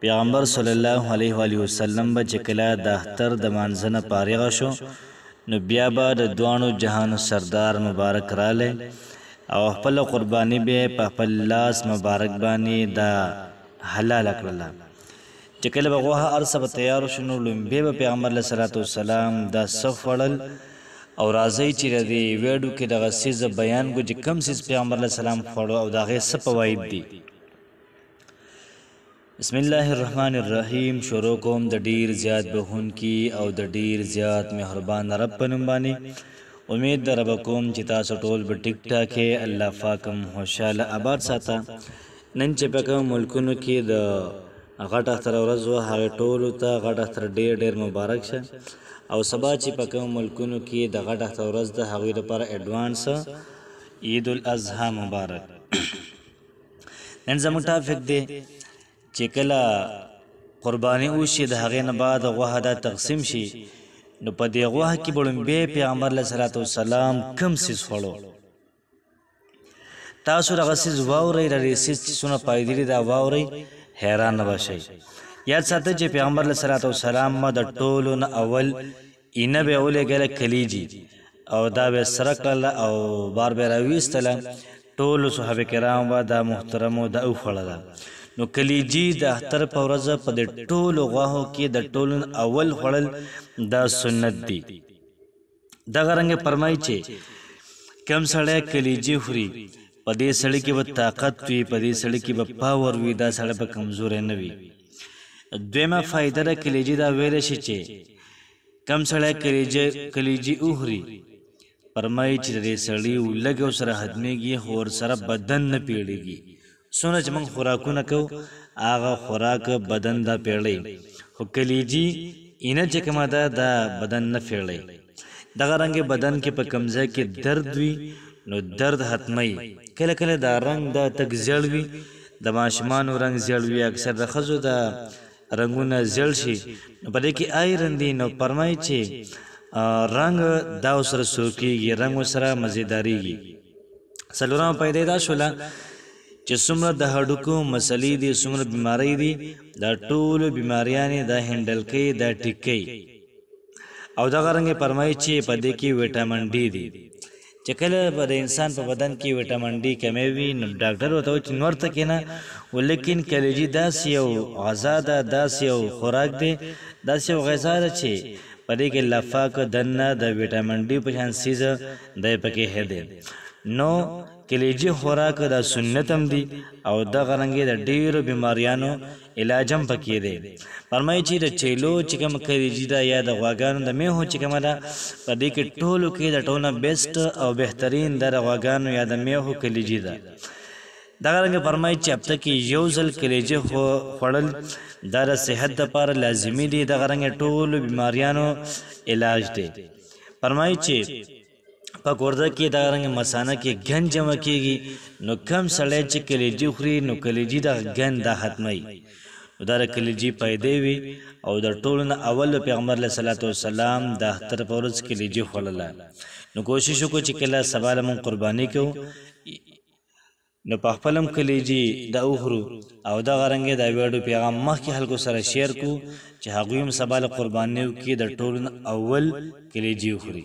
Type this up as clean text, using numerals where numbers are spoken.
پیغمبر صلی الله علیه و آله وسلم به چې کله د اختر د مانځه نه فارغه شو نو بیا به د دواړو جهانو سردار مبارک رالی او خپله قرباني به یې په خپل لاس مبارک باندې دا حلاله کړله. چې کله به غوښه هر څه به تیار شو نو لومبې به پیغمبر علیه صلات وسلام دا څه خوړل او راځئ چې د دې ویډیو کې دغه څیز بیان کړو چې کوم څیز پیغمبر علیه السلام خوړو او د هغې څه فواید دي. بسم الله الرحمن الرحیم. شروع کوم د ډیر زیات بخونکي او د ډیر زیات مهربان رب په نوم باندې. امید د رب کوم چې تاسو ټول به ټیک ټاک یې. الله پاکم خوشحاله آباد ساته. نن چې په کوم ملکونو کې د غټ اختر ورځ وه هغې ټولو ته غټ اختر ډېر ډېر مبارک شه او سبا چې په کوم ملکونو کې د غټ اختر ورځ د هغوی لپاره اډوانس عید الاضحی مبارک. نن زموږ ټاپک دی چې کله قرباني وشي د هغې نه بعد غوښه دا تقسیم شي نو په دې غوښه کې به لومبی پیغمبر علیه صلات وسلام کوم څیز خوړو. تاسو دغه څیز واورئ، د دې څیز چې څومره فایدې دي دا واورئ، حیران به شئ. یاد ساتئ چې پیغمبر علیه صلات وسلام د ټولو نه اول اینه به یې ولېږله کلیجي او دا به یې سره کړله او بار به یې راویستله. ټولو صحابه کرام به دا محترمو دا وخوړله. نو کلیجي د اختر په ورځ په دې ټولو غوښو کې د ټولو اول خوړل دا سنت دي. دغه رنګه فرمایي چې کم سړی کلیجي خوري په دې سړي کې به طاقت وي، په دې سړي کې به پاور وي، دا سړی به کمزوری نه وي. دویمه فایده د کلیجي دا ویلی شي چې کم سړی کلیجي وخوري فرمایي چې د دې سړي لږ ورسره هضمېږي خو ورسره بدن نه پیړېږي. څومره چې موږ خوراکونه کوو هغه خوراک بدن دا پیړی، خو کلیجي اینه چې کومه ده دا بدن نه پیړی. دغه رنګې بدن کې په کوم ځای کې درد وي نو درد ختموي. کله کله دا رنګ دا تک زیړ وي، د ماشومانو رنګ زیړ وي، اکثر د ښځو دا رنګونه زیړ شي نو په دې کې آیرن دی. نو فرمایي چې رنګ دا ورسره سوکېږي، رنګ ورسره مزېدارېږي. څلورمه فایده دا شوله چې څومره د هډوکو مسلې دي، څومره بیمارۍ دي، دا ټولو بیماریانې دا هینډل کوي، دا ټیک کوي. او دغه رنګې فرمایي چې په دې کې ویټامین ډي دی. چې کله به د انسان په بدن کې ویټامین ډي کمی وي نو ډاکټر ورته وایي چې نور ته کښېنه، ولیکن کلیجي داسې یو غذا ده، داسې یو خوراک دی، داسې یو غذا ده چې په دې کې الله پاک دننه د ویټامین ډي په شان څیز دی پکې هی دی. نو کلیجي خوراک دا سنت هم دی او دغه رنګې د ډېرو بیماریانو علاج هم پکې دی. فرمایي چې د چیلو چې کومه کلیجي ده یا د غواګانو د میوو چې کومه ده په دې کې ټولو کې د ټولو نه بیسټ او بهترین د غواګانو یا د میوو کلیجي ده. دغه رنګه فرمایي چې هفته کې یو ځل کلیجي خوړل دا د صحت دپاره لازمي دي. دغه رنګې ټولو بیماریانو علاج دی. فرمایي چې په ګرده کې دغه رنګه مثانه کې ګند جمع کېږي نو کم سړی چې کلیجي خوري نو کلیجي دغه ګند دا ختموي. نو دا د کلیجي فایدې وي او د ټولو نه اول پیغمبر علیه صلات وسلام د اختر په ورځ کلیجي خوړله. نو کوشش وکړو چې کله سبا له موږ قرباني کوو نو په خپل هم کلیجي دا وخورو او دغه رنګې دا ویډیو پیغام مخکې خلکو سره شیر کړو چې هغوی هم سبا له قربانیو کې د ټولو نه اول کلیجي وخوري.